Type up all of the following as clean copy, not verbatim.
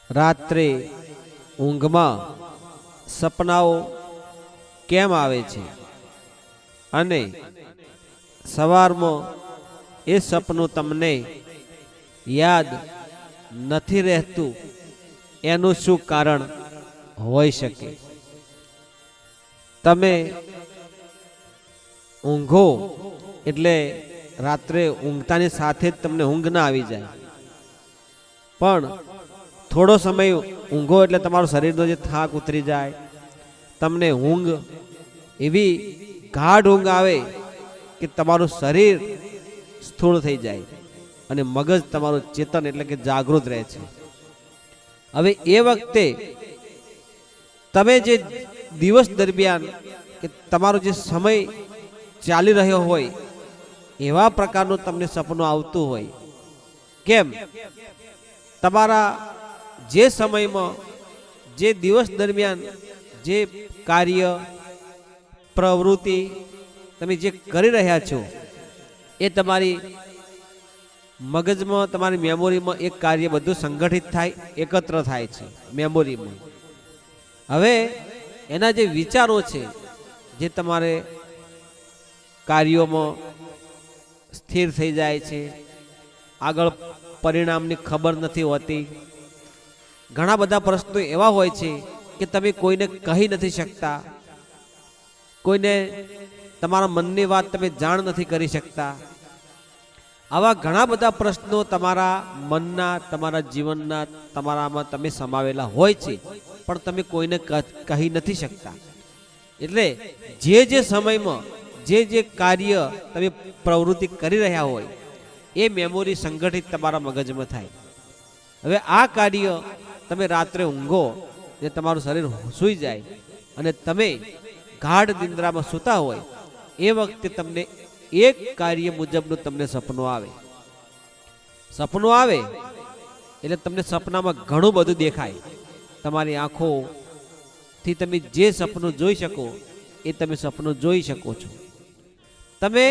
રાત્રે ઊંઘમાં સપનાઓ કેમ આવે છે અને સવારમાં એ સપનું તમને યાદ નથી રહેતું, એનું શું કારણ હોઈ શકે? તમે ઊંઘો એટલે રાત્રે ઊંઘતાની સાથે જ તમને ઊંઘ ના આવી જાય, પણ થોડો સમય ઊંઘો એટલે તમારું શરીરનો જે થાક ઉતરી જાય, તમને ઊંઘ એવી ગાઢ ઊંઘ આવે કે તમારું શરીર સ્થૂળ થઈ જાય અને મગજ તમારું ચેતન એટલે કે જાગૃત રહે છે. હવે એ વખતે તમે જે દિવસ દરમિયાન કે તમારો જે સમય ચાલી રહ્યો હોય એવા પ્રકારનું તમને સપનું આવતું હોય. કેમ? તમારા જે સમયમાં જે દિવસ દરમિયાન જે કાર્ય પ્રવૃત્તિ તમે જે કરી રહ્યા છો એ તમારી મગજમાં, તમારી મેમોરીમાં એક કાર્ય બધું સંગઠિત થાય, એકત્ર થાય છે મેમોરીમાં. હવે એના જે વિચારો છે જે તમારે કાર્યોમાં સ્થિર થઈ જાય છે, આગળ પરિણામની ખબર નથી હોતી. ઘણા બધા પ્રશ્નો એવા હોય છે કે તમે કોઈને કહી નથી શકતા, કોઈને તમારા મનની વાત તમે જાણ નથી કરી શકતા. આવા ઘણા બધા પ્રશ્નો તમારા મનના, તમારા જીવનના, તમારામાં તમે સમાવેલા હોય છે, પણ તમે કોઈને કહી નથી શકતા. એટલે જે સમયમાં જે કાર્ય તમે પ્રવૃત્તિ કરી રહ્યા હોય એ મેમોરી સંગઠિત તમારા મગજમાં થાય. હવે આ કાર્ય તમે રાત્રે ઊંઘો જે તમારું શરીર સૂઈ જાય અને તમે ગાઢ નિંદ્રામાં સૂતા હોય એ વખતે તમને એક કાર્ય મુજબનું તમને સપનું આવે. સપનું આવે એટલે તમને સપનામાં ઘણું બધું દેખાય. તમારી આંખોથી તમે જે સપનું જોઈ શકો એ તમે સપનું જોઈ શકો છો. તમે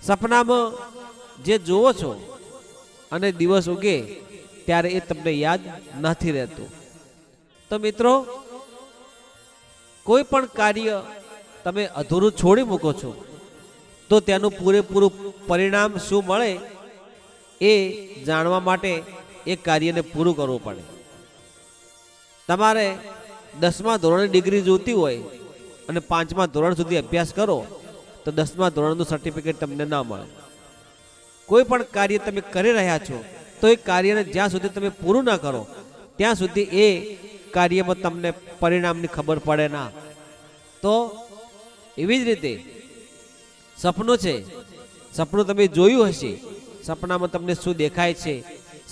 સપનામાં જે જુઓ છો અને દિવસ ઉગે ત્યારે એ તમને યાદ નથી રહેતું. તો મિત્રો, કોઈ પણ કાર્ય તમે અધૂરું છોડી મૂકો છો તો તેનું પૂરેપૂરું પરિણામ શું મળે એ જાણવા માટે એ કાર્યને પૂરું કરવું પડે. તમારે 10મા ધોરણની ડિગ્રી જોતી હોય અને 5મા ધોરણ સુધી અભ્યાસ કરો તો 10મા ધોરણનું સર્ટિફિકેટ તમને ના મળે. કોઈ પણ કાર્ય તમે કરી રહ્યા છો તો એ કાર્યને જ્યાં સુધી તમે પૂરું ના કરો ત્યાં સુધી એ કાર્યમાં તમને પરિણામની ખબર પડે ના. તો એવી જ રીતે સપનું છે. સપનું તમે જોયું હશે, સપનામાં તમને શું દેખાય છે,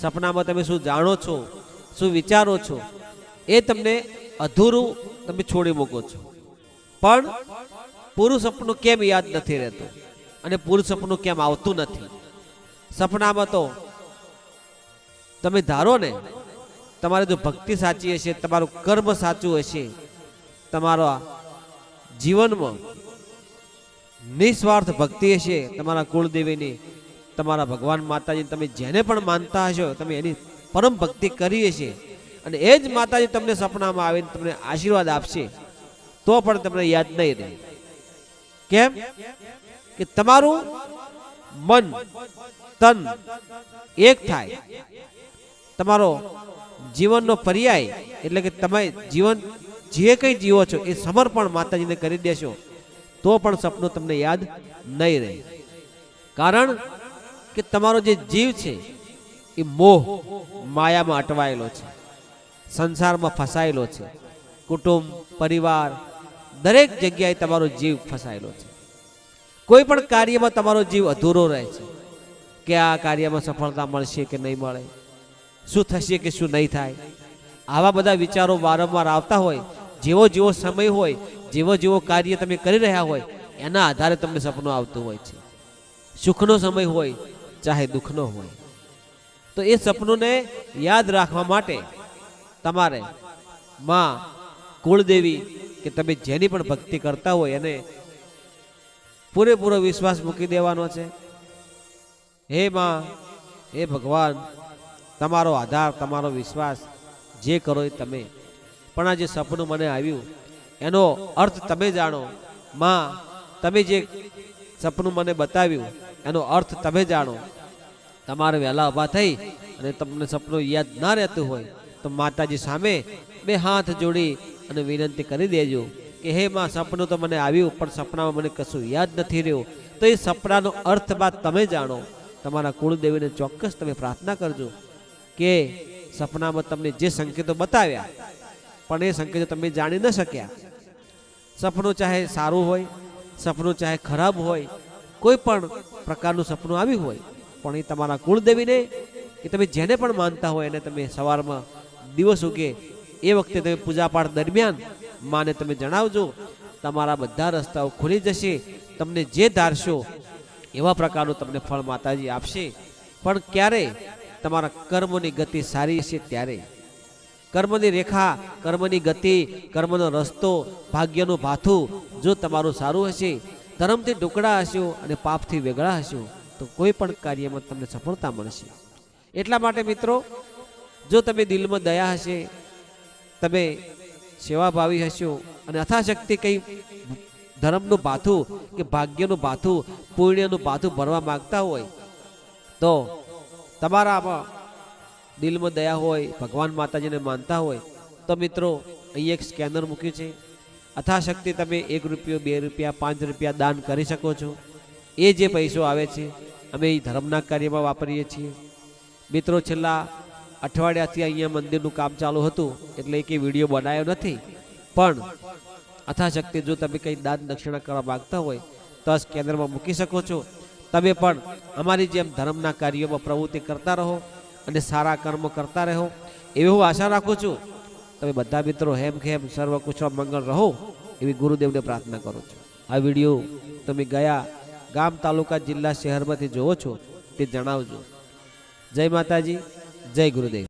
સપનામાં તમે શું જાણો છો, શું વિચારો છો, એ તમને અધૂરું તમે છોડી મૂકો છો. પણ પૂરું સપનું કેમ યાદ નથી રહેતું અને પૂરું સપનું કેમ આવતું નથી? સપનામાં તો તમે ધારો ને, તમારે જો ભક્તિ સાચી હશે, તમારું કર્મ સાચું હશે, તમારા જીવનમાં નિસ્વાર્થ ભક્તિ હશે, તમારા કુળદેવીની, તમારા ભગવાન માતાજી, તમે જેને પણ માનતા હશો તમે એની પરમ ભક્તિ કરી હશે અને એ જ માતાજી તમને સપનામાં આવીને તમને આશીર્વાદ આપશે તો પણ તમને યાદ નહીં રહે. કેમ કે તમારું મન તન એક થાય. તમારો જીવનનો પર્યાય એટલે કે તમે જીવન જે કંઈ જીવો છો એ સમર્પણ માતાજીને કરી દેશો તો પણ સપનું તમને યાદ નહીં રહે. કારણ કે તમારો જે જીવ છે એ મોહ માયામાં અટવાયેલો છે, સંસારમાં ફસાયેલો છે. કુટુંબ, પરિવાર, દરેક જગ્યાએ તમારો જીવ ફસાયેલો છે. કોઈ પણ કાર્યમાં તમારો જીવ અધૂરો રહે છે કે આ કાર્યમાં સફળતા મળશે કે નહીં મળે, શું થશે કે શું નહીં થાય. આવા બધા વિચારો વારંવાર આવતા હોય. જેવો સમય હોય, જેવો કાર્ય તમે કરી રહ્યા હોય એના આધારે તમને સપનું આવતું હોય છે. સુખનો સમય હોય ચાહે દુઃખનો હોય. તો એ સપનોને યાદ રાખવા માટે તમારે માં કુળદેવી કે તમે જેની પણ ભક્તિ કરતા હોય એને પૂરેપૂરો વિશ્વાસ મૂકી દેવાનો છે. હે માં, હે ભગવાન, તમારો આધાર, તમારો વિશ્વાસ જે કરો એ તમે. પણ આ જે સપનું મને આવ્યું એનો અર્થ તમે જાણો. માં, તમે જે સપનું મને બતાવ્યું એનો અર્થ તમે જાણો. તમારે વહેલા ઊભા થઈ અને તમને સપનું યાદ ના રહેતું હોય તો માતાજી સામે બે હાથ જોડી અને વિનંતી કરી દેજો કે હે માં, સપનું તો મને આવ્યું પણ સપનામાં મને કશું યાદ નથી રહ્યું. તો એ સપનાનો અર્થ બાદ તમે જાણો. તમારા કુળદેવીને ચોક્કસ તમે પ્રાર્થના કરજો કે સપનામાં તમને જે સંકેતો બતાવ્યા પણ એ સંકેતો તમે જાણી ન શક્યા. સપનું ચાહે સારું હોય, સપનું ચાહે ખરાબ હોય, કોઈ પણ પ્રકારનું સપનું આવ્યું હોય પણ એ તમારા કુળદેવીને કે તમે જેને પણ માનતા હોય એને તમે સવારમાં દિવસ ઉગે એ વખતે તમે પૂજાપાઠ દરમિયાન માને તમે જણાવજો. તમારા બધા રસ્તાઓ ખુલી જશે. તમને જે ધારશો એવા પ્રકારનું તમને ફળ માતાજી આપશે. પણ ક્યારે? તમારા કર્મોની ગતિ સારી હશે ત્યારે. કર્મની રેખા, કર્મની ગતિ, કર્મનો રસ્તો, ભાગ્યનું ભાથું જો તમારું સારું હશે, ધર્મથી ઢુકડા હશો અને પાપથી વેગળા હશો તો કોઈ પણ કાર્યમાં તમને સફળતા મળશે. એટલા માટે મિત્રો, જો તમે દિલમાં દયા હશે, તમે સેવાભાવી હશો અને અથાશક્તિ કંઈ ધર્મનું ભાથું કે ભાગ્યનું ભાથું, પુણ્યનું ભાથું ભરવા માગતા હોય તો તમારામાં દિલમાં દયા હોય, ભગવાન માતાજીને માનતા હોય તો મિત્રો અહીં એક સ્કેનર મૂક્યું છે. અથાશક્તિ તમે 1 રૂપિયો, 2 રૂપિયા, 5 રૂપિયા દાન કરી શકો છો. એ જે પૈસો આવે છે અમે એ ધર્મના કાર્યમાં વાપરીએ છીએ. મિત્રો, છેલ્લા અઠવાડિયાથી અહીંયા મંદિરનું કામ ચાલુ હતું એટલે એક વિડીયો બનાવ્યો નથી. પણ અથાશક્તિ જો તમે કંઈ દાન દક્ષિણા કરવા માગતા હોય તો આ સ્કેનરમાં મૂકી શકો છો. તમે પણ અમારી જેમ ધર્મના કાર્યોમાં પ્રવૃત્તિ કરતા રહો અને સારા કર્મો કરતા રહો એવી હું આશા રાખું છું. તમે બધા મિત્રો હેમખેમ સર્વ કુશળ મંગળ રહો એવી ગુરુદેવને પ્રાર્થના કરું છું. આ વિડીયો તમે ગયા ગામ, તાલુકા, જિલ્લા, શહેરમાંથી જોવો છો તે જણાવજો. જય માતાજી, જય ગુરુદેવ.